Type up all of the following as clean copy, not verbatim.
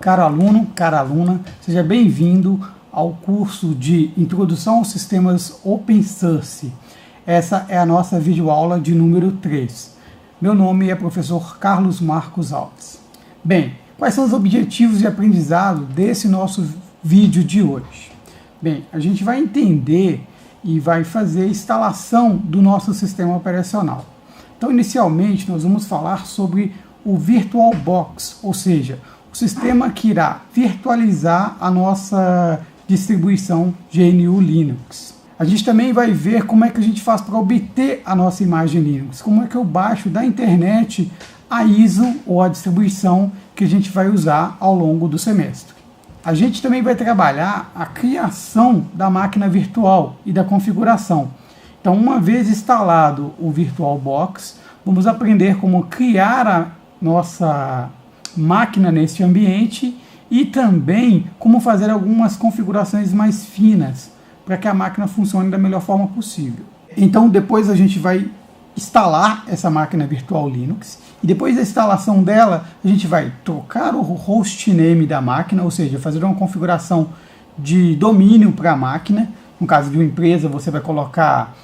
Caro aluno, cara aluna, seja bem-vindo ao curso de Introdução aos Sistemas Open Source. Essa é a nossa videoaula de número 3. Meu nome é professor Carlos Marcos Alves. Bem, quais são os objetivos de aprendizado desse nosso vídeo de hoje? Bem, a gente vai entender e vai fazer a instalação do nosso sistema operacional. Então, inicialmente, nós vamos falar sobre o VirtualBox, ou seja, o sistema que irá virtualizar a nossa distribuição GNU Linux. A gente também vai ver como é que a gente faz para obter a nossa imagem Linux, como é que eu baixo da internet a ISO ou a distribuição que a gente vai usar ao longo do semestre. A gente também vai trabalhar a criação da máquina virtual e da configuração. Então, uma vez instalado o VirtualBox, vamos aprender como criar a nossa máquina nesse ambiente e também como fazer algumas configurações mais finas para que a máquina funcione da melhor forma possível. Então, depois a gente vai instalar essa máquina virtual Linux e depois da instalação dela, a gente vai trocar o hostname da máquina, ou seja, fazer uma configuração de domínio para a máquina. No caso de uma empresa, você vai colocar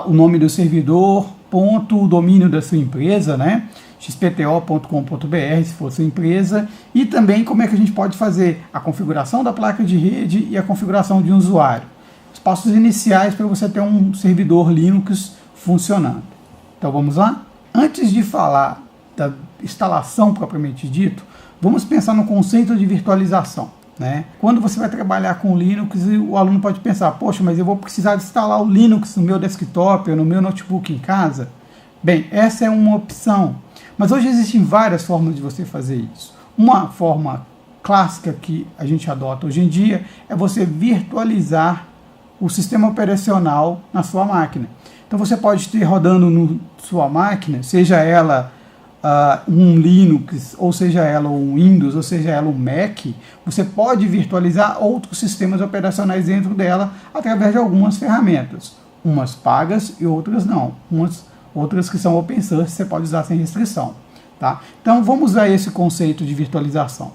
o nome do servidor, o domínio da sua empresa, né? xpto.com.br, se for sua empresa, e também como é que a gente pode fazer a configuração da placa de rede e a configuração de um usuário. Os passos iniciais para você ter um servidor Linux funcionando. Então vamos lá? Antes de falar da instalação propriamente dito, vamos pensar no conceito de virtualização. Né? Quando você vai trabalhar com Linux, o aluno pode pensar, poxa, mas eu vou precisar de instalar o Linux no meu desktop ou no meu notebook em casa? Bem, essa é uma opção, mas hoje existem várias formas de você fazer isso. Uma forma clássica que a gente adota hoje em dia é você virtualizar o sistema operacional na sua máquina. Então você pode ter rodando na sua máquina, seja ela um Linux, ou seja ela um Windows, ou seja ela um Mac, você pode virtualizar outros sistemas operacionais dentro dela através de algumas ferramentas, umas pagas e outras não, outras que são open source você pode usar sem restrição. Tá? Então vamos usar esse conceito de virtualização.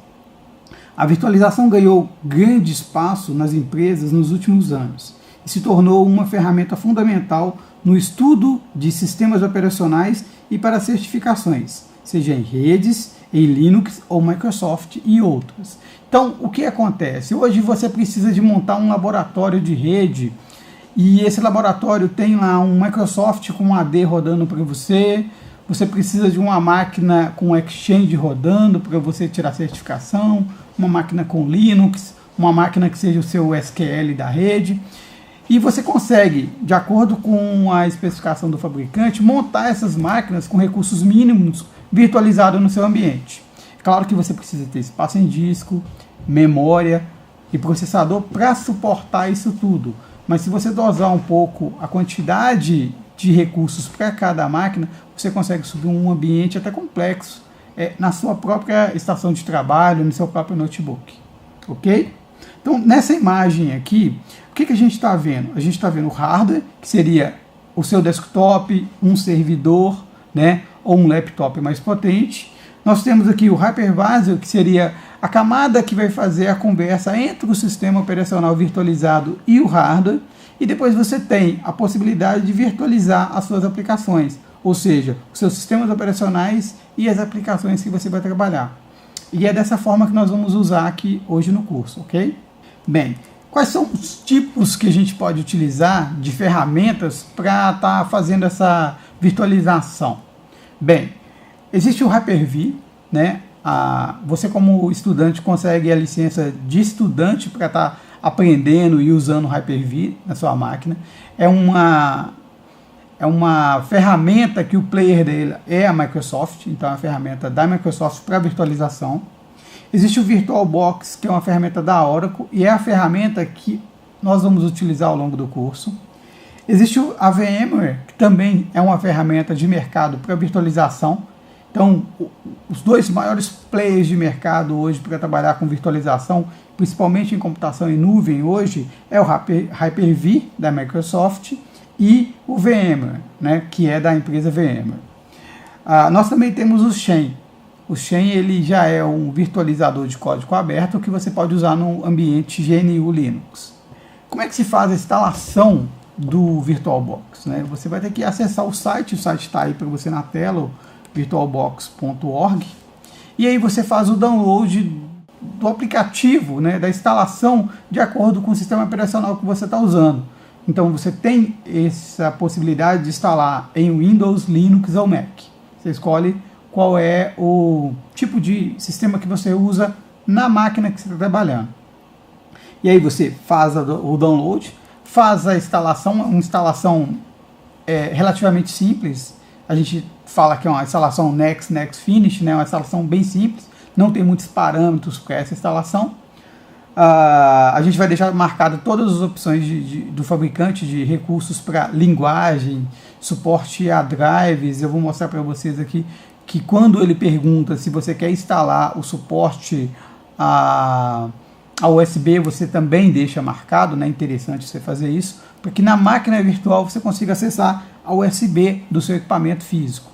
A virtualização ganhou grande espaço nas empresas nos últimos anos e se tornou uma ferramenta fundamental no estudo de sistemas operacionais e para certificações, seja em redes, em Linux ou Microsoft e outras. Então, o que acontece? Hoje você precisa de montar um laboratório de rede e esse laboratório tem lá um Microsoft com um AD rodando para você, você precisa de uma máquina com Exchange rodando para você tirar certificação, uma máquina com Linux, uma máquina que seja o seu SQL da rede. E você consegue, de acordo com a especificação do fabricante, montar essas máquinas com recursos mínimos virtualizados no seu ambiente. Claro que você precisa ter espaço em disco, memória e processador para suportar isso tudo. Mas se você dosar um pouco a quantidade de recursos para cada máquina, você consegue subir um ambiente até complexo na sua própria estação de trabalho, no seu próprio notebook. Ok? Então, nessa imagem aqui, o que a gente está vendo? A gente está vendo o hardware, que seria o seu desktop, um servidor, né, ou um laptop mais potente. Nós temos aqui o hypervisor, que seria a camada que vai fazer a conversa entre o sistema operacional virtualizado e o hardware. E depois você tem a possibilidade de virtualizar as suas aplicações, ou seja, os seus sistemas operacionais e as aplicações que você vai trabalhar. E é dessa forma que nós vamos usar aqui hoje no curso, ok? Bem, quais são os tipos que a gente pode utilizar de ferramentas para estar fazendo essa virtualização? Bem, existe o Hyper-V, né? Você como estudante consegue a licença de estudante para estar aprendendo e usando o Hyper-V na sua máquina. É uma ferramenta que o player dele é a Microsoft, então é uma ferramenta da Microsoft para virtualização. Existe o VirtualBox, que é uma ferramenta da Oracle, e é a ferramenta que nós vamos utilizar ao longo do curso. Existe a VMware, que também é uma ferramenta de mercado para virtualização. Então, os dois maiores players de mercado hoje para trabalhar com virtualização, principalmente em computação em nuvem hoje, é o Hyper-V da Microsoft e o VMware, né, que é da empresa VMware. Nós também temos o Xen, O Xen ele já é um virtualizador de código aberto que você pode usar no ambiente GNU Linux. Como é que se faz a instalação do VirtualBox, né? Você vai ter que acessar o site está aí para você na tela, virtualbox.org, e aí você faz o download do aplicativo, né, da instalação de acordo com o sistema operacional que você está usando. Então você tem essa possibilidade de instalar em Windows, Linux ou Mac. Você escolhe qual é o tipo de sistema que você usa na máquina que você está trabalhando. E aí você faz o download, faz a instalação, uma instalação relativamente simples. A gente fala que é uma instalação Next Finish, né? Uma instalação bem simples, não tem muitos parâmetros para essa instalação. A gente vai deixar marcado todas as opções do fabricante de recursos para linguagem, suporte a drives. Eu vou mostrar para vocês aqui que quando ele pergunta se você quer instalar o suporte a USB, você também deixa marcado, né? Interessante você fazer isso, para que na máquina virtual você consiga acessar a USB do seu equipamento físico.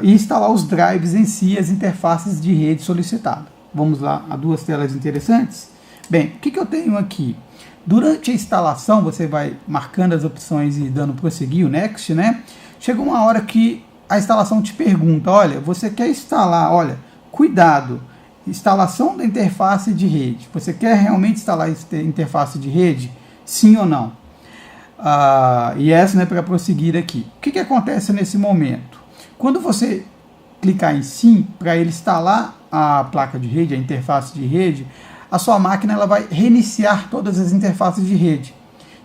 E instalar os drives em si, as interfaces de rede solicitada. Vamos lá a duas telas interessantes. Bem, o que eu tenho aqui? Durante a instalação, você vai marcando as opções e dando prosseguir, o Next, né? Chega uma hora que a instalação te pergunta, olha, você quer instalar, olha, cuidado, instalação da interface de rede. Você quer realmente instalar a interface de rede? Sim ou não? E essa, né, para prosseguir aqui. O que acontece nesse momento? Quando você clicar em sim, para ele instalar a placa de rede, a interface de rede, a sua máquina ela vai reiniciar todas as interfaces de rede.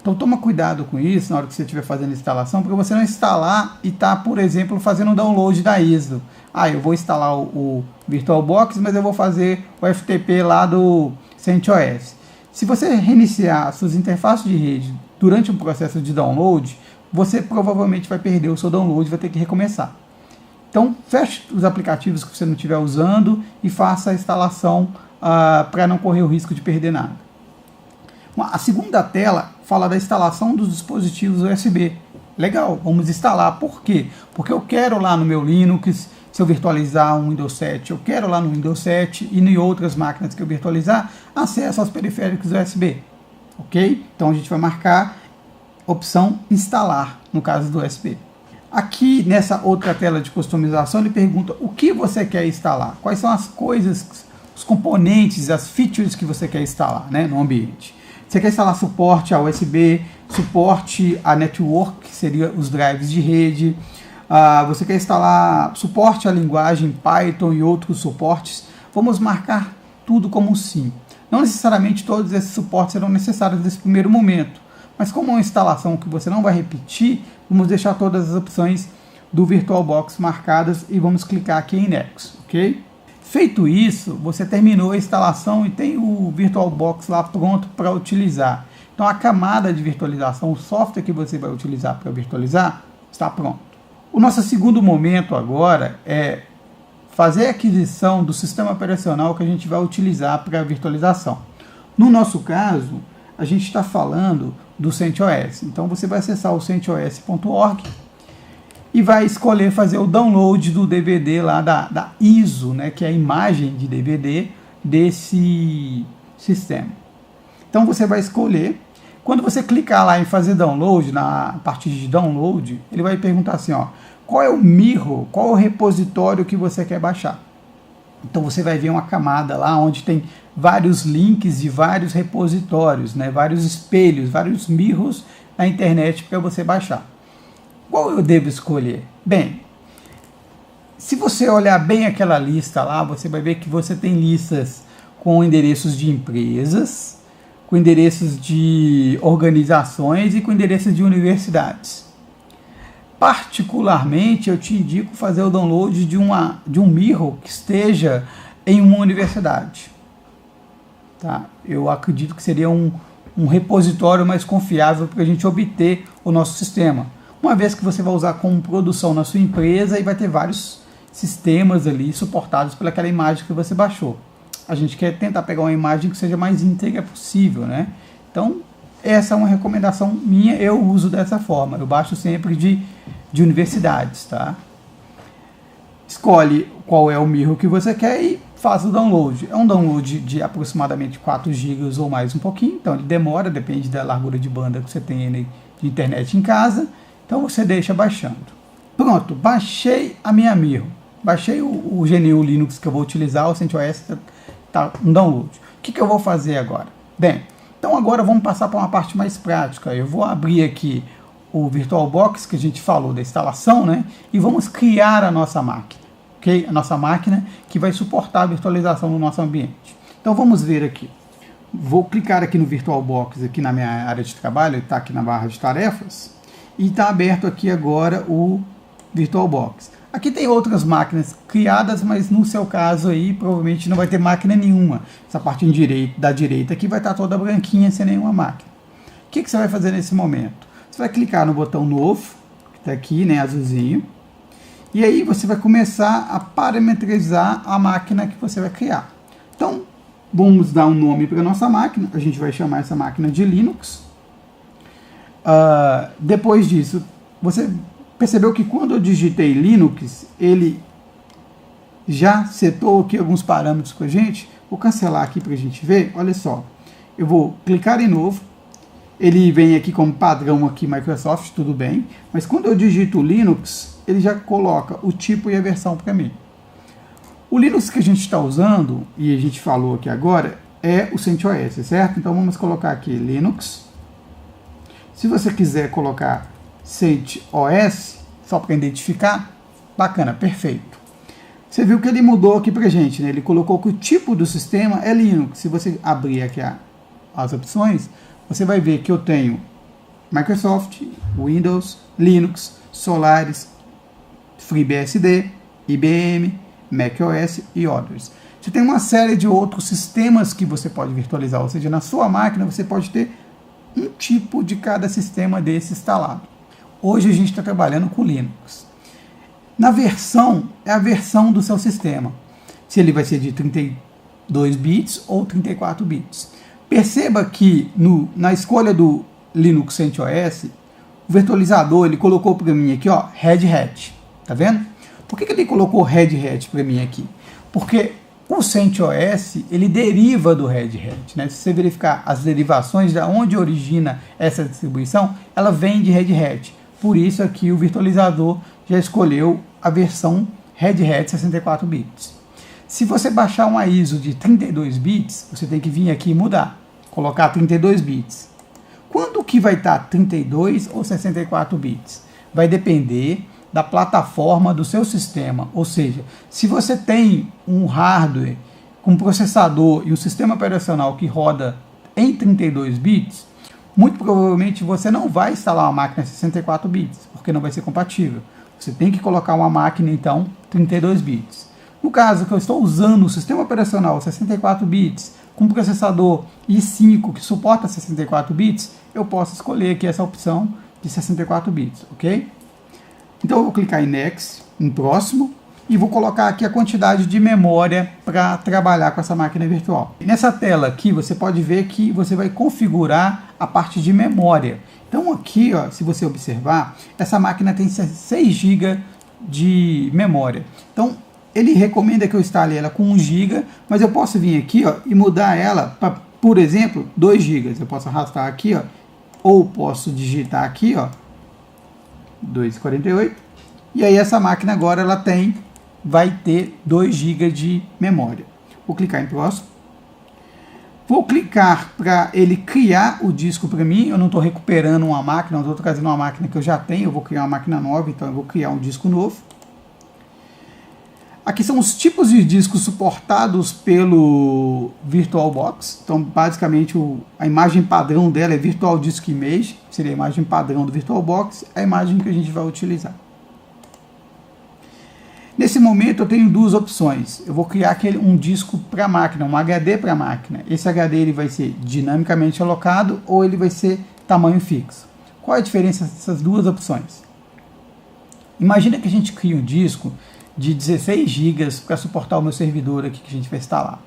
Então toma cuidado com isso na hora que você estiver fazendo a instalação, para você não instalar e estar, por exemplo, fazendo um download da ISO. Eu vou instalar o VirtualBox, mas eu vou fazer o FTP lá do CentOS. Se você reiniciar suas interfaces de rede durante um processo de download, você provavelmente vai perder o seu download e vai ter que recomeçar. Então, feche os aplicativos que você não estiver usando e faça a instalação para não correr o risco de perder nada. A segunda tela fala da instalação dos dispositivos USB. Legal, vamos instalar. Por quê? Porque eu quero lá no meu Linux, se eu virtualizar um Windows 7, eu quero lá no Windows 7 e em outras máquinas que eu virtualizar, acesso aos periféricos USB. Ok? Então a gente vai marcar opção instalar, no caso do USB. Aqui nessa outra tela de customização ele pergunta o que você quer instalar, quais são as coisas, os componentes, as features que você quer instalar, né, no ambiente. Você quer instalar suporte a USB, suporte a network, que seria os drives de rede, você quer instalar suporte à linguagem Python e outros suportes. Vamos marcar tudo como sim. Não necessariamente todos esses suportes serão necessários nesse primeiro momento, mas como é uma instalação que você não vai repetir, vamos deixar todas as opções do VirtualBox marcadas e vamos clicar aqui em Next, ok? Feito isso, você terminou a instalação e tem o VirtualBox lá pronto para utilizar. Então a camada de virtualização, o software que você vai utilizar para virtualizar, está pronto. O nosso segundo momento agora é fazer a aquisição do sistema operacional que a gente vai utilizar para a virtualização. No nosso caso, a gente está falando do CentOS. Então você vai acessar o centos.org e vai escolher fazer o download do DVD lá da ISO, né, que é a imagem de DVD desse sistema. Então você vai escolher. Quando você clicar lá em fazer download, na parte de download, ele vai perguntar assim, qual é o mirror, qual é o repositório que você quer baixar. Então você vai ver uma camada lá onde tem vários links de vários repositórios, né, vários espelhos, vários mirrors na internet para você baixar. Qual eu devo escolher? Bem, se você olhar bem aquela lista lá, você vai ver que você tem listas com endereços de empresas, com endereços de organizações e com endereços de universidades. Particularmente, eu te indico fazer o download de um mirror que esteja em uma universidade. Tá? Eu acredito que seria um repositório mais confiável para a gente obter o nosso sistema. Uma vez que você vai usar como produção na sua empresa e vai ter vários sistemas ali suportados pelaquela imagem que você baixou. A gente quer tentar pegar uma imagem que seja mais íntegra possível, né? Então, essa é uma recomendação minha, eu uso dessa forma. Eu baixo sempre de universidades, tá? escolhe qual é o mirror que você quer e faz o download. É um download de aproximadamente 4 GB ou mais um pouquinho, então ele demora, depende da largura de banda que você tem de internet em casa, então você deixa baixando. Pronto, baixei a minha mirror, baixei o GNU Linux que eu vou utilizar, o CentOS está um download. O que eu vou fazer agora? Bem, então agora vamos passar para uma parte mais prática. Eu vou abrir aqui o VirtualBox que a gente falou da instalação, né? E vamos criar a nossa máquina, ok? A nossa máquina que vai suportar a virtualização no nosso ambiente. Então vamos ver aqui. Vou clicar aqui no VirtualBox, aqui na minha área de trabalho, ele está aqui na barra de tarefas, e está aberto aqui agora o VirtualBox. Aqui tem outras máquinas criadas, mas no seu caso aí provavelmente não vai ter máquina nenhuma. Essa parte da direita aqui vai estar toda branquinha sem nenhuma máquina. O que você vai fazer nesse momento? Você vai clicar no botão novo, que está aqui, né, azulzinho, e aí você vai começar a parametrizar a máquina que você vai criar. Então, vamos dar um nome para a nossa máquina, a gente vai chamar essa máquina de Linux. Depois disso, você percebeu que quando eu digitei Linux, ele já setou aqui alguns parâmetros com a gente. Vou cancelar aqui para a gente ver, olha só. Eu vou clicar em novo. Ele vem aqui como padrão aqui Microsoft, tudo bem. Mas quando eu digito Linux, ele já coloca o tipo e a versão para mim. O Linux que a gente está usando, e a gente falou aqui agora, é o CentOS, certo? Então vamos colocar aqui Linux. Se você quiser colocar CentOS, só para identificar, bacana, perfeito. Você viu que ele mudou aqui para a gente, né? Ele colocou que o tipo do sistema é Linux. Se você abrir aqui as opções, você vai ver que eu tenho Microsoft, Windows, Linux, Solaris, FreeBSD, IBM, macOS e others. Você tem uma série de outros sistemas que você pode virtualizar, ou seja, na sua máquina você pode ter um tipo de cada sistema desse instalado. Hoje a gente está trabalhando com Linux. Na versão, é a versão do seu sistema. Se ele vai ser de 32 bits ou 34 bits. Perceba que na escolha do Linux CentOS, o virtualizador ele colocou para mim aqui, ó, Red Hat. Tá vendo? Por que ele colocou Red Hat para mim aqui? Porque o CentOS ele deriva do Red Hat, né? Se você verificar as derivações de onde origina essa distribuição, ela vem de Red Hat. Por isso aqui o virtualizador já escolheu a versão Red Hat 64 bits. Se você baixar uma ISO de 32 bits, você tem que vir aqui e mudar, colocar 32 bits. Quando que vai estar 32 ou 64 bits? Vai depender da plataforma do seu sistema, ou seja, se você tem um hardware com processador e um sistema operacional que roda em 32 bits, muito provavelmente você não vai instalar uma máquina 64 bits, porque não vai ser compatível. Você tem que colocar uma máquina, então, 32 bits. No caso que eu estou usando o sistema operacional 64 bits, com processador i5 que suporta 64 bits, eu posso escolher aqui essa opção de 64 bits, ok? Então eu vou clicar em Next, em Próximo, e vou colocar aqui a quantidade de memória para trabalhar com essa máquina virtual. Nessa tela aqui você pode ver que você vai configurar a parte de memória. Então aqui, ó, se você observar, essa máquina tem 6 GB de memória. Então ele recomenda que eu instale ela com 1 GB, mas eu posso vir aqui, ó, e mudar ela para, por exemplo, 2 GB. Eu posso arrastar aqui, ó, ou posso digitar aqui, ó, 2,48, e aí essa máquina agora ela vai ter 2 GB de memória. Vou clicar em Próximo. Vou clicar para ele criar o disco para mim. Eu não estou recuperando uma máquina, eu estou trazendo uma máquina que eu já tenho. Eu vou criar uma máquina nova, então eu vou criar um disco novo. Aqui são os tipos de discos suportados pelo VirtualBox. Então, basicamente, a imagem padrão dela é Virtual Disk Image, seria a imagem padrão do VirtualBox, a imagem que a gente vai utilizar. Nesse momento, eu tenho duas opções. Eu vou criar um disco para a máquina, um HD para a máquina. Esse HD ele vai ser dinamicamente alocado ou ele vai ser tamanho fixo. Qual é a diferença dessas duas opções? Imagina que a gente cria um disco de 16 GB para suportar o meu servidor aqui que a gente vai instalar.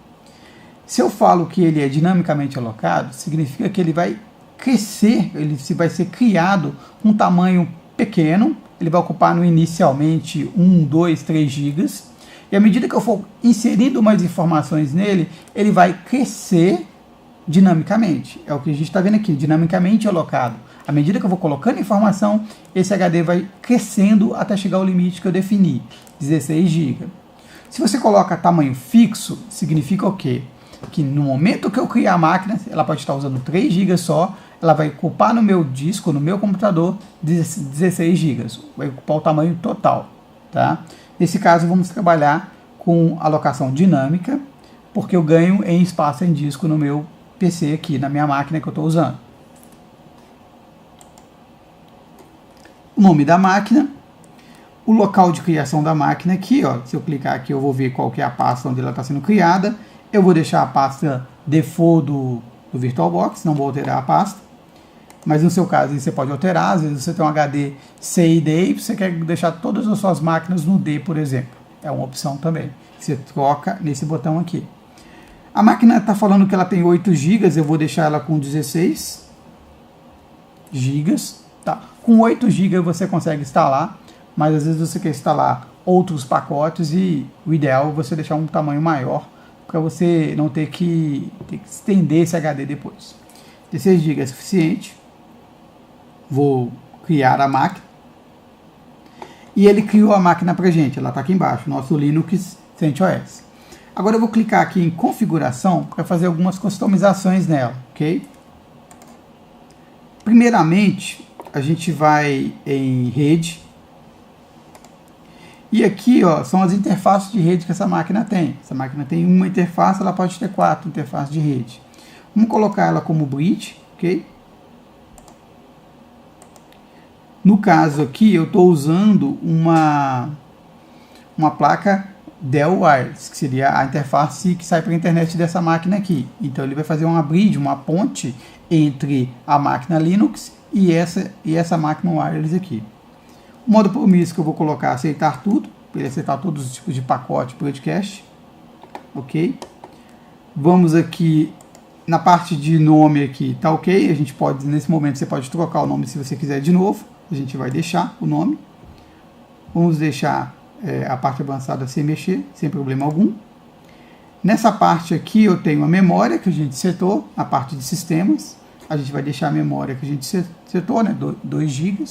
Se eu falo que ele é dinamicamente alocado, significa que ele vai crescer, ele vai ser criado com um tamanho pequeno, ele vai ocupar inicialmente 1, 2, 3 gigas. E à medida que eu for inserindo mais informações nele, ele vai crescer dinamicamente. É o que a gente está vendo aqui, dinamicamente alocado. À medida que eu vou colocando informação, esse HD vai crescendo até chegar ao limite que eu defini, 16 GB. Se você coloca tamanho fixo, significa o quê? Que no momento que eu criar a máquina, ela pode estar usando 3 GB só, ela vai ocupar no meu disco, no meu computador, 16 GB. Vai ocupar o tamanho total. Tá? Nesse caso, vamos trabalhar com alocação dinâmica, porque eu ganho em espaço em disco no meu PC aqui, na minha máquina que eu estou usando. O nome da máquina, o local de criação da máquina aqui, ó, se eu clicar aqui eu vou ver qual que é a pasta onde ela está sendo criada. Eu vou deixar a pasta default do VirtualBox, não vou alterar a pasta. Mas no seu caso você pode alterar, às vezes você tem um HD C e D e você quer deixar todas as suas máquinas no D, por exemplo. É uma opção também. Você troca nesse botão aqui. A máquina está falando que ela tem 8 GB, eu vou deixar ela com 16 GB. Tá. Com 8 GB você consegue instalar, mas às vezes você quer instalar outros pacotes e o ideal é você deixar um tamanho maior para você não ter que estender esse HD depois. 16 GB é suficiente. Vou criar a máquina. E ele criou a máquina para gente, ela está aqui embaixo, nosso Linux CentOS. Agora eu vou clicar aqui em configuração para fazer algumas customizações nela, ok? Primeiramente, a gente vai em rede. E aqui, ó, são as interfaces de rede que essa máquina tem. Essa máquina tem uma interface, ela pode ter 4 interfaces de rede. Vamos colocar ela como bridge, ok? No caso aqui, eu estou usando uma placa Dell Wireless, que seria a interface que sai para a internet dessa máquina aqui. Então ele vai fazer uma bridge, uma ponte entre a máquina Linux e essa máquina wireless aqui. O modo promisso que eu vou colocar aceitar tudo, para ele aceitar todos os tipos de pacote podcast. Ok. Vamos aqui na parte de nome aqui, tá ok. A gente pode, nesse momento, você pode trocar o nome se você quiser de novo. A gente vai deixar o nome. Vamos deixar a parte avançada sem mexer, sem problema algum. Nessa parte aqui eu tenho a memória que a gente setou, a parte de sistemas. A gente vai deixar a memória que a gente setou, né, 2 GB.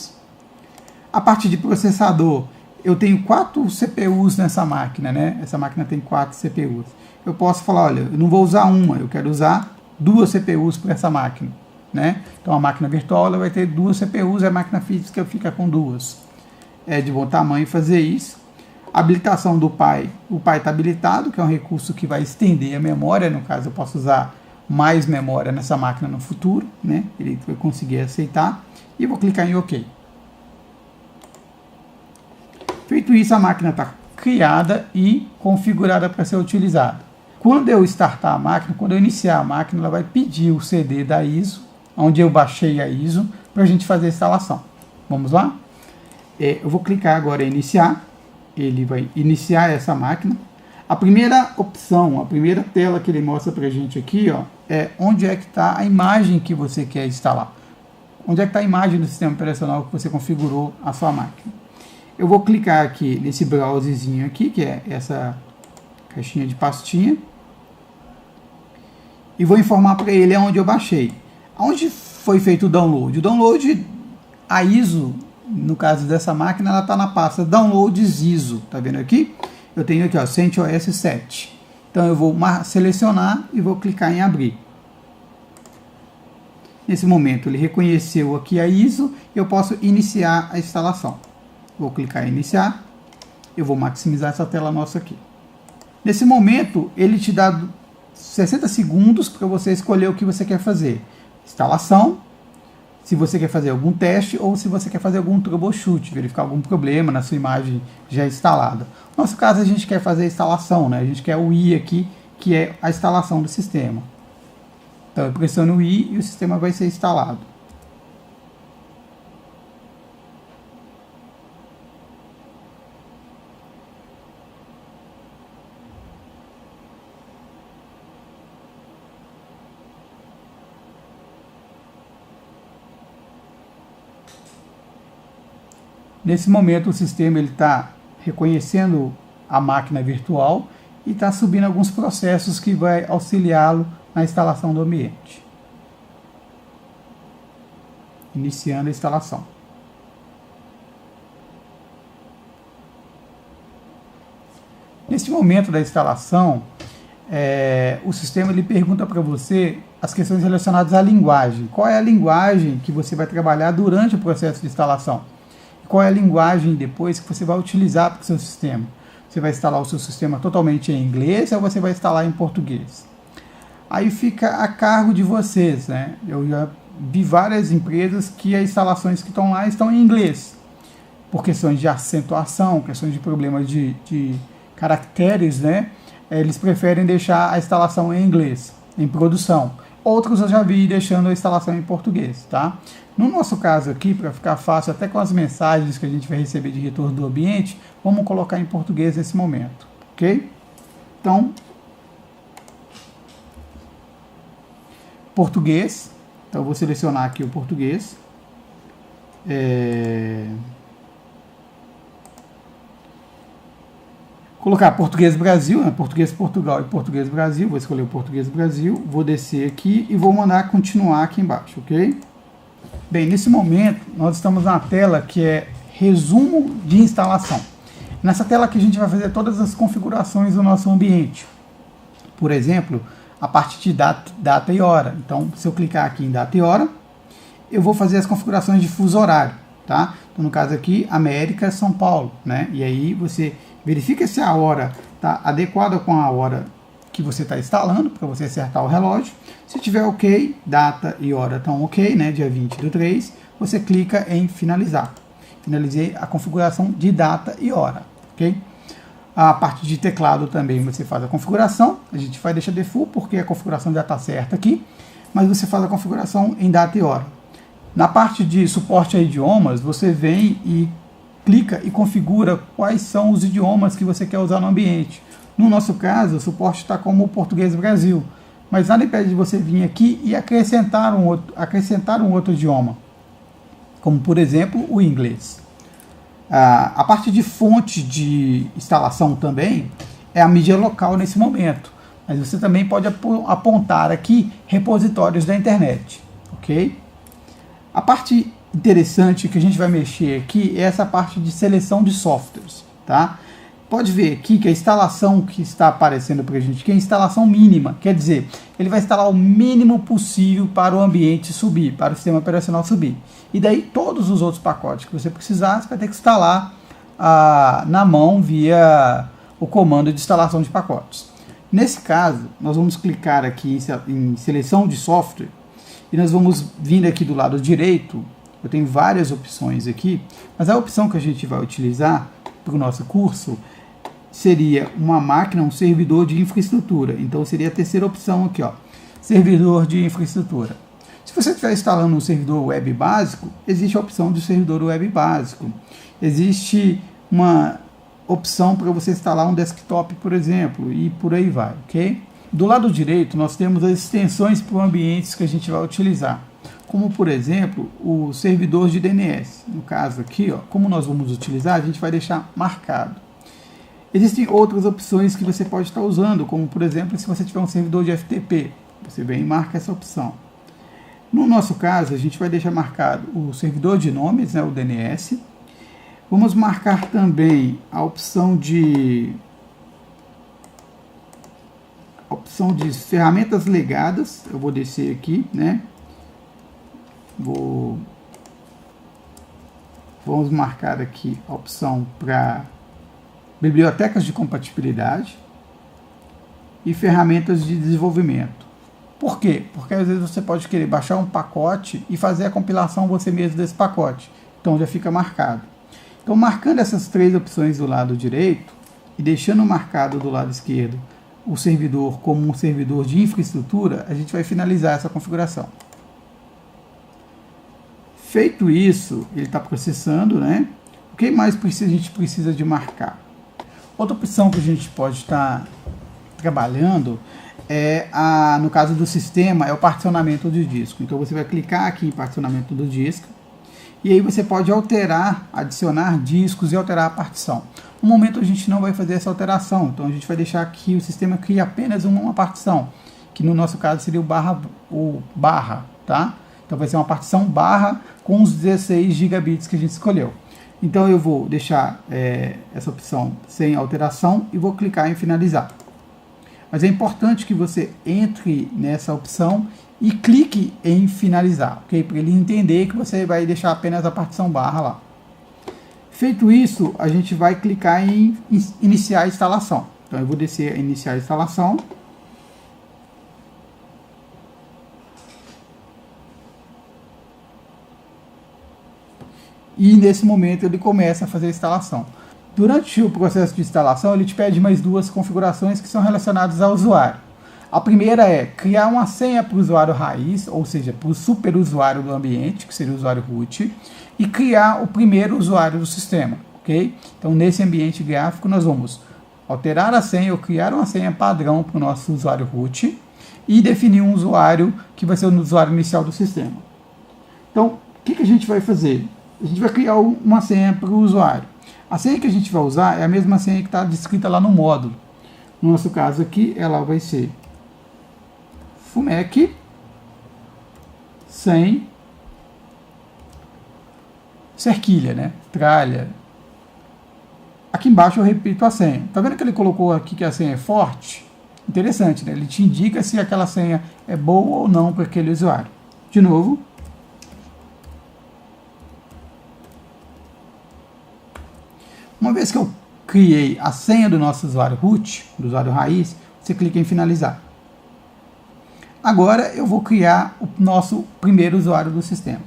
A parte de processador, eu tenho 4 CPUs nessa máquina, né? Essa máquina tem 4 CPUs. Eu posso falar, olha, eu não vou usar uma, eu quero usar 2 CPUs para essa máquina, né? Então a máquina virtual ela vai ter 2 CPUs, a máquina física fica com 2. É de bom tamanho fazer isso. Habilitação do pai, o pai está habilitado, que é um recurso que vai estender a memória, no caso eu posso usar mais memória nessa máquina no futuro, né? Ele vai conseguir aceitar e vou clicar em OK. Feito isso, a máquina está criada e configurada para ser utilizada. Quando eu startar a máquina, quando eu iniciar a máquina, ela vai pedir o CD da ISO, onde eu baixei a ISO, para a gente fazer a instalação. Vamos lá? Eu vou clicar agora em iniciar. Ele vai iniciar essa máquina. A primeira opção, a primeira tela que ele mostra para a gente aqui, ó, é onde é que está a imagem que você quer instalar. Onde é que está a imagem do sistema operacional que você configurou a sua máquina. Eu vou clicar aqui nesse browserzinho aqui, que é essa caixinha de pastinha, e vou informar para ele onde eu baixei. Onde foi feito o download? O download, a ISO, no caso dessa máquina, ela está na pasta Downloads ISO, tá vendo aqui? Eu tenho aqui, ó, CentOS 7. Então eu vou selecionar e vou clicar em abrir. Nesse momento ele reconheceu aqui a ISO, eu posso iniciar a instalação. Vou clicar em iniciar, eu vou maximizar essa tela nossa aqui. Nesse momento, ele te dá 60 segundos para você escolher o que você quer fazer. Instalação, se você quer fazer algum teste ou se você quer fazer algum troubleshoot, verificar algum problema na sua imagem já instalada. No nosso caso, a gente quer fazer a instalação, né? A gente quer o I aqui, que é a instalação do sistema. Então, eu pressiono o I e o sistema vai ser instalado. Nesse momento o sistema está reconhecendo a máquina virtual e está subindo alguns processos que vai auxiliá-lo na instalação do ambiente. Iniciando a instalação. Nesse momento da instalação, o sistema ele pergunta para você as questões relacionadas à linguagem. Qual é a linguagem que você vai trabalhar durante o processo de instalação? Qual é a linguagem depois que você vai utilizar para o seu sistema? Você vai instalar o seu sistema totalmente em inglês ou você vai instalar em português? Aí fica a cargo de vocês, né? Eu já vi várias empresas que as instalações que estão lá estão em inglês, por questões de acentuação, questões de problemas de caracteres, né? Eles preferem deixar a instalação em inglês, em produção. Outros eu já vi deixando a instalação em português, tá? No nosso caso aqui, para ficar fácil, até com as mensagens que a gente vai receber de retorno do ambiente, vamos colocar em português nesse momento, ok? Então, português. Então, eu vou selecionar aqui o português. Colocar português Brasil, né? Português Portugal e português Brasil. Vou escolher o português Brasil, vou descer aqui e vou mandar continuar aqui embaixo, ok? Bem, nesse momento nós estamos na tela que é resumo de instalação. Nessa tela aqui a gente vai fazer todas as configurações do nosso ambiente. Por exemplo, a parte de data e hora. Então, se eu clicar aqui em data e hora, eu vou fazer as configurações de fuso horário, tá? Então, no caso aqui, América, São Paulo, né? E aí você verifica se a hora está adequada com a hora que você está instalando, para você acertar o relógio. Se tiver ok, data e hora estão ok, né? Dia 20/3, você clica em finalizar. Finalizei a configuração de data e hora, ok? A parte de teclado também você faz a configuração. A gente vai deixar default porque a configuração já está certa aqui, mas você faz a configuração em data e hora. Na parte de suporte a idiomas, você vem e clica e configura quais são os idiomas que você quer usar no ambiente. No nosso caso, o suporte está como o português Brasil, mas nada impede de você vir aqui e acrescentar um outro idioma, como por exemplo o inglês. A parte de fonte de instalação também é a mídia local nesse momento, mas você também pode apontar aqui repositórios da internet, ok? A parte interessante que a gente vai mexer aqui é essa parte de seleção de softwares, tá? Pode ver aqui que a instalação que está aparecendo para a gente aqui é a instalação mínima, quer dizer, ele vai instalar o mínimo possível para o ambiente subir, para o sistema operacional subir. E daí todos os outros pacotes que você precisar, você vai ter que instalar na mão via o comando de instalação de pacotes. Nesse caso, nós vamos clicar aqui em seleção de software e nós vamos vir aqui do lado direito. Eu tenho várias opções aqui, mas a opção que a gente vai utilizar para o nosso curso seria uma máquina, um servidor de infraestrutura. Então seria a terceira opção aqui, ó, servidor de infraestrutura. Se você estiver instalando um servidor web básico, existe a opção de servidor web básico. Existe uma opção para você instalar um desktop, por exemplo, e por aí vai, ok? Do lado direito, nós temos as extensões para ambientes que a gente vai utilizar, como por exemplo o servidor de DNS. No caso aqui, ó, como nós vamos utilizar, a gente vai deixar marcado. Existem outras opções que você pode estar usando, como por exemplo, se você tiver um servidor de FTP, você vem e marca essa opção. No nosso caso, a gente vai deixar marcado o servidor de nomes, né, o DNS. Vamos marcar também a opção de ferramentas legadas. Eu vou descer aqui, né? Vamos marcar aqui a opção para bibliotecas de compatibilidade e ferramentas de desenvolvimento. Por quê? Porque às vezes você pode querer baixar um pacote e fazer a compilação você mesmo desse pacote. Então já fica marcado. Então, marcando essas três opções do lado direito e deixando marcado do lado esquerdo o servidor como um servidor de infraestrutura, a gente vai finalizar essa configuração. Feito isso, ele está processando, né? O que mais a gente precisa de marcar? Outra opção que a gente pode estar trabalhando é, no caso do sistema, é o particionamento do disco. Então você vai clicar aqui em particionamento do disco E aí você pode alterar, adicionar discos e alterar a partição. No momento a gente não vai fazer essa alteração, então a gente vai deixar que o sistema crie apenas uma partição, que no nosso caso seria o barra, tá? Então vai ser uma partição barra com os 16 gigabits que a gente escolheu. Então eu vou deixar essa opção sem alteração e vou clicar em finalizar. Mas é importante que você entre nessa opção e clique em finalizar, ok? Para ele entender que você vai deixar apenas a partição barra lá. Feito isso, a gente vai clicar em iniciar a instalação. Então eu vou descer a iniciar a instalação. E nesse momento ele começa a fazer a instalação. Durante o processo de instalação, ele te pede mais duas configurações que são relacionadas ao usuário. A primeira é criar uma senha para o usuário raiz, ou seja, para o superusuário do ambiente, que seria o usuário root, e criar o primeiro usuário do sistema, ok? Então, nesse ambiente gráfico, nós vamos alterar a senha ou criar uma senha padrão para o nosso usuário root e definir um usuário que vai ser o usuário inicial do sistema. Então, o que a gente vai fazer? A gente vai criar uma senha para o usuário. A senha que a gente vai usar é a mesma senha que está descrita lá no módulo. No nosso caso aqui, ela vai ser FUMEC sem cerquilha, né? Tralha. Aqui embaixo eu repito a senha. Tá vendo que ele colocou aqui que a senha é forte? Interessante, né? Ele te indica se aquela senha é boa ou não para aquele usuário. De novo. Uma vez que eu criei a senha do nosso usuário root, do usuário raiz, você clica em finalizar. Agora eu vou criar o nosso primeiro usuário do sistema.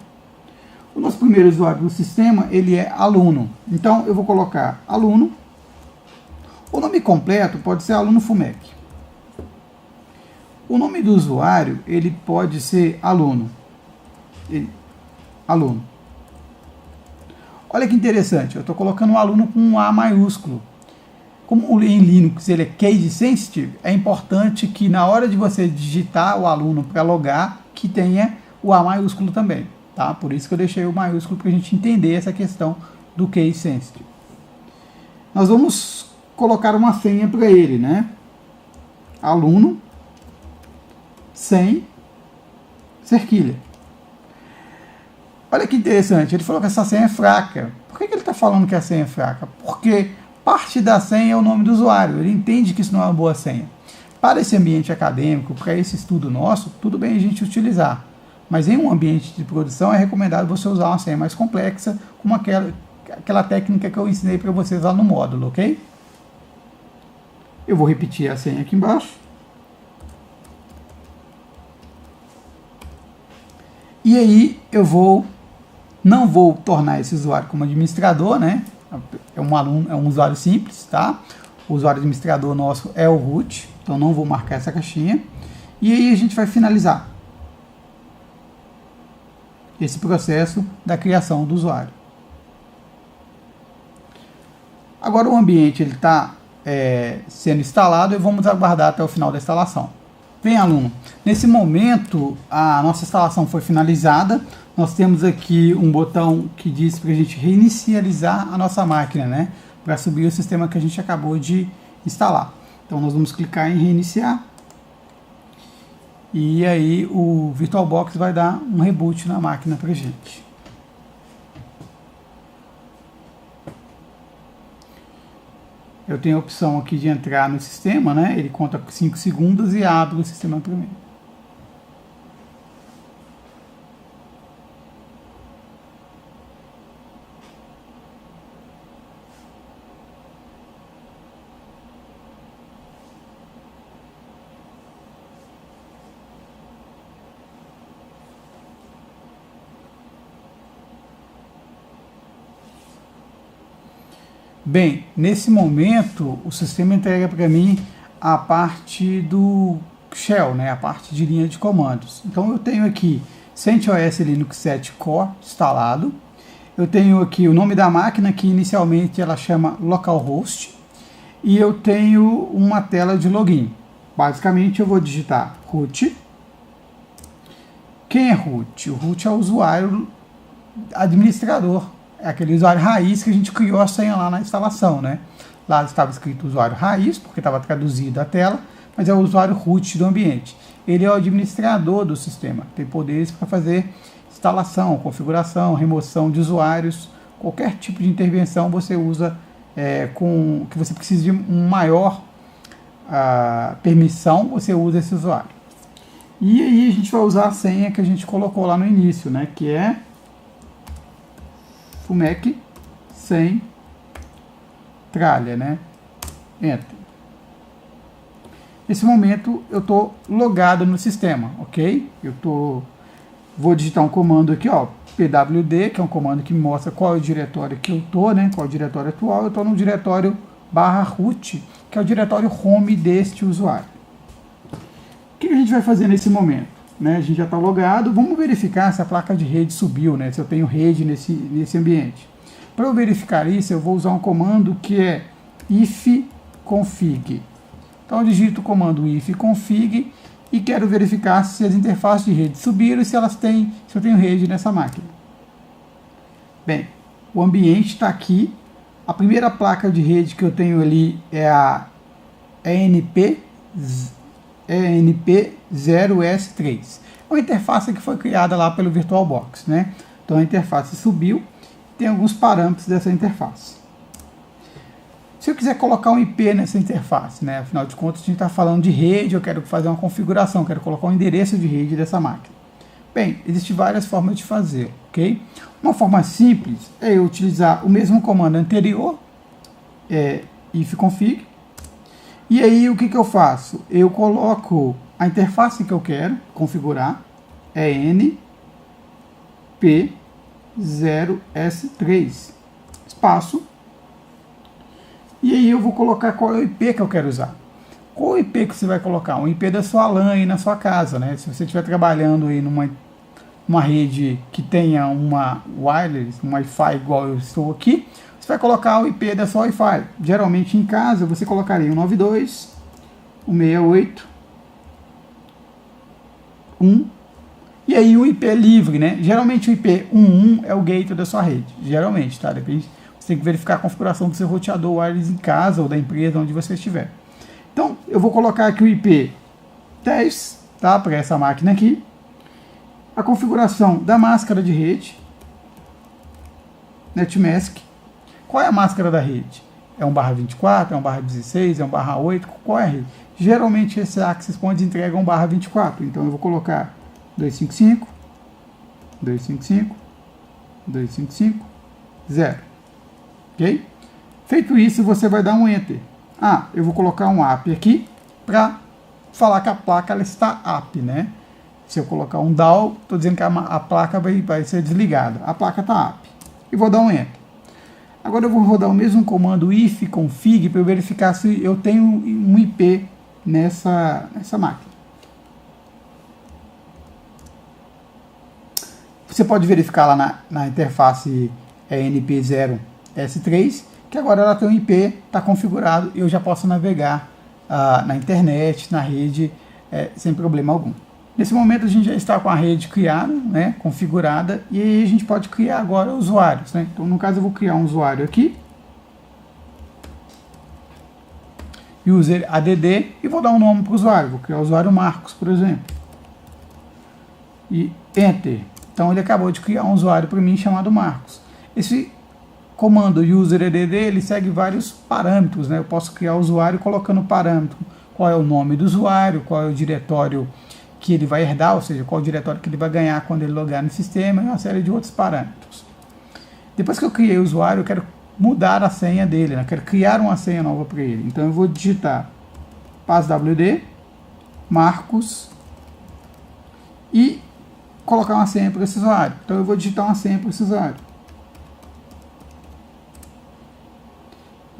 O nosso primeiro usuário do sistema, ele é aluno. Então eu vou colocar aluno. O nome completo pode ser aluno FUMEC. O nome do usuário, ele pode ser aluno. Aluno. Olha que interessante, eu estou colocando um aluno com um A maiúsculo. Como em Linux ele é case sensitive, é importante que na hora de você digitar o aluno para logar, que tenha o A maiúsculo também. Tá? Por isso que eu deixei o maiúsculo para a gente entender essa questão do case sensitive. Nós vamos colocar uma senha para ele, né? Aluno sem cerquilha. Olha que interessante, ele falou que essa senha é fraca. Por que ele está falando que a senha é fraca? Porque parte da senha é o nome do usuário, ele entende que isso não é uma boa senha. Para esse ambiente acadêmico, para esse estudo nosso, tudo bem a gente utilizar. Mas em um ambiente de produção é recomendado você usar uma senha mais complexa, como aquela técnica que eu ensinei para vocês lá no módulo, ok? Eu vou repetir a senha aqui embaixo. E aí eu não vou tornar esse usuário como administrador, né? É um usuário simples, tá? O usuário administrador nosso é o root, então não vou marcar essa caixinha. E aí a gente vai finalizar esse processo da criação do usuário. Agora o ambiente ele está sendo instalado e vamos aguardar até o final da instalação. Bem, aluno, nesse momento a nossa instalação foi finalizada. Nós temos aqui um botão que diz para a gente reinicializar a nossa máquina, né? Para subir o sistema que a gente acabou de instalar. Então nós vamos clicar em reiniciar. E aí o VirtualBox vai dar um reboot na máquina para a gente. Eu tenho a opção aqui de entrar no sistema, né? Ele conta 5 segundos e abre o sistema primeiro. Bem, nesse momento o sistema entrega para mim a parte do shell, né, a parte de linha de comandos. Então eu tenho aqui CentOS Linux 7 Core instalado. Eu tenho aqui o nome da máquina, que inicialmente ela chama localhost. E eu tenho uma tela de login. Basicamente eu vou digitar root. Quem é root? O root é o usuário administrador, é aquele usuário raiz que a gente criou a senha lá na instalação, né? Lá estava escrito usuário raiz, porque estava traduzido a tela, mas é o usuário root do ambiente. Ele é o administrador do sistema, tem poderes para fazer instalação, configuração, remoção de usuários, qualquer tipo de intervenção você usa que você precise de um maior permissão, você usa esse usuário. E aí a gente vai usar a senha que a gente colocou lá no início, né, que é FUMEC sem tralha, né? Enter. Nesse momento eu estou logado no sistema, ok? Vou digitar um comando aqui, ó, pwd, que é um comando que me mostra qual é o diretório que eu estou, né? Qual é o diretório atual? Eu estou no diretório /root, que é o diretório home deste usuário. O que a gente vai fazer nesse momento? Né? A gente já está logado, vamos verificar se a placa de rede subiu, né? Se eu tenho rede nesse ambiente. Para eu verificar isso, eu vou usar um comando que é ifconfig. Então eu digito o comando ifconfig e quero verificar se as interfaces de rede subiram e se eu tenho rede nessa máquina. Bem, o ambiente está aqui. A primeira placa de rede que eu tenho ali é a ENP0S3. É uma interface que foi criada lá pelo VirtualBox, né? Então a interface subiu, tem alguns parâmetros dessa interface. Se eu quiser colocar um IP nessa interface, né? Afinal de contas a gente está falando de rede, eu quero fazer uma configuração, quero colocar um endereço de rede dessa máquina. Bem, existem várias formas de fazer, ok? Uma forma simples é eu utilizar o mesmo comando anterior, ifconfig, e aí o que eu faço? Eu coloco a interface que eu quero configurar, é NP0S3, espaço, e aí eu vou colocar qual é o IP que eu quero usar. Qual o IP que você vai colocar? Um IP da sua LAN aí na sua casa, né? Se você estiver trabalhando aí numa rede que tenha uma wireless, um Wi-Fi igual eu estou aqui, você vai colocar o IP da sua Wi-Fi. Geralmente em casa você colocaria 192.168.1 e aí o IP livre, né? Geralmente o IP 11 é o gateway da sua rede. Geralmente, tá? Depende. Você tem que verificar a configuração do seu roteador wireless em casa ou da empresa onde você estiver. Então, eu vou colocar aqui o IP 10, tá? Para essa máquina aqui. A configuração da máscara de rede, netmask. Qual é a máscara da rede? É um /24, é um /16, é um /8? Qual é a rede? Geralmente esse access point entrega um /24, então eu vou colocar 255, 255, 255, 0. Ok? Feito isso, você vai dar um Enter. Eu vou colocar um app aqui para falar que a placa ela está up, né? Se eu colocar um down, estou dizendo que a placa vai ser desligada. A placa está up. E vou dar um Enter. Agora eu vou rodar o mesmo comando ifconfig para verificar se eu tenho um IP nessa máquina. Você pode verificar lá na interface NP0S3 que agora ela tem um IP, está configurado e eu já posso navegar na internet, na rede, sem problema algum. Nesse momento a gente já está com a rede criada, né, configurada, e aí a gente pode criar agora usuários, né? Então no caso eu vou criar um usuário aqui, user add, e vou dar um nome para o usuário, vou criar o usuário Marcos, por exemplo, e Enter. Então ele acabou de criar um usuário para mim chamado Marcos. Esse comando user add, ele segue vários parâmetros, né? Eu posso criar o usuário colocando parâmetro, qual é o nome do usuário, qual é o diretório que ele vai herdar, ou seja, qual o diretório que ele vai ganhar quando ele logar no sistema, e uma série de outros parâmetros. Depois que eu criei o usuário, eu quero mudar a senha dele, né? Eu quero criar uma senha nova para ele. Então eu vou digitar passwd Marcos e colocar uma senha para esse usuário. Então eu vou digitar uma senha para esse usuário.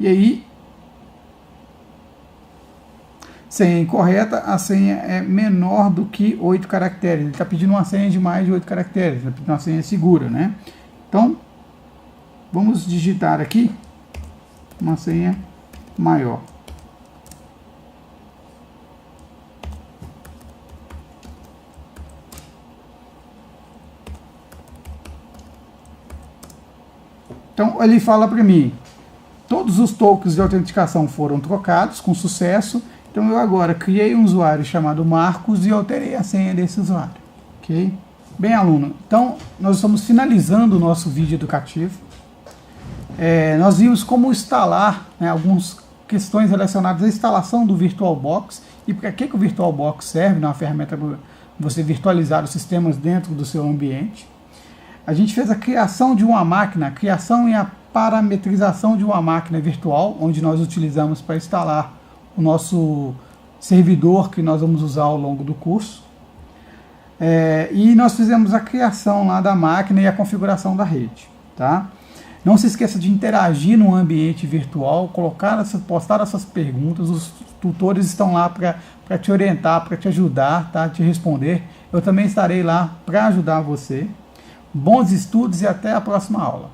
E aí, senha incorreta, a senha é menor do que 8 caracteres. Ele está pedindo uma senha de mais de 8 caracteres, ele está pedindo uma senha segura, né? Então, vamos digitar aqui uma senha maior. Então ele fala para mim, todos os tokens de autenticação foram trocados com sucesso, então eu agora criei um usuário chamado Marcos e alterei a senha desse usuário. Ok? Bem, aluno, então nós estamos finalizando o nosso vídeo educativo. Nós vimos como instalar, né, algumas questões relacionadas à instalação do VirtualBox e para que o VirtualBox serve, uma ferramenta para você virtualizar os sistemas dentro do seu ambiente. A gente fez a criação de uma máquina, a criação e a parametrização de uma máquina virtual, onde nós utilizamos para instalar o nosso servidor que nós vamos usar ao longo do curso. E nós fizemos a criação lá da máquina e a configuração da rede. Tá? Não se esqueça de interagir no ambiente virtual, postar essas perguntas, os tutores estão lá para te orientar, para te ajudar, tá? Te responder. Eu também estarei lá para ajudar você. Bons estudos e até a próxima aula.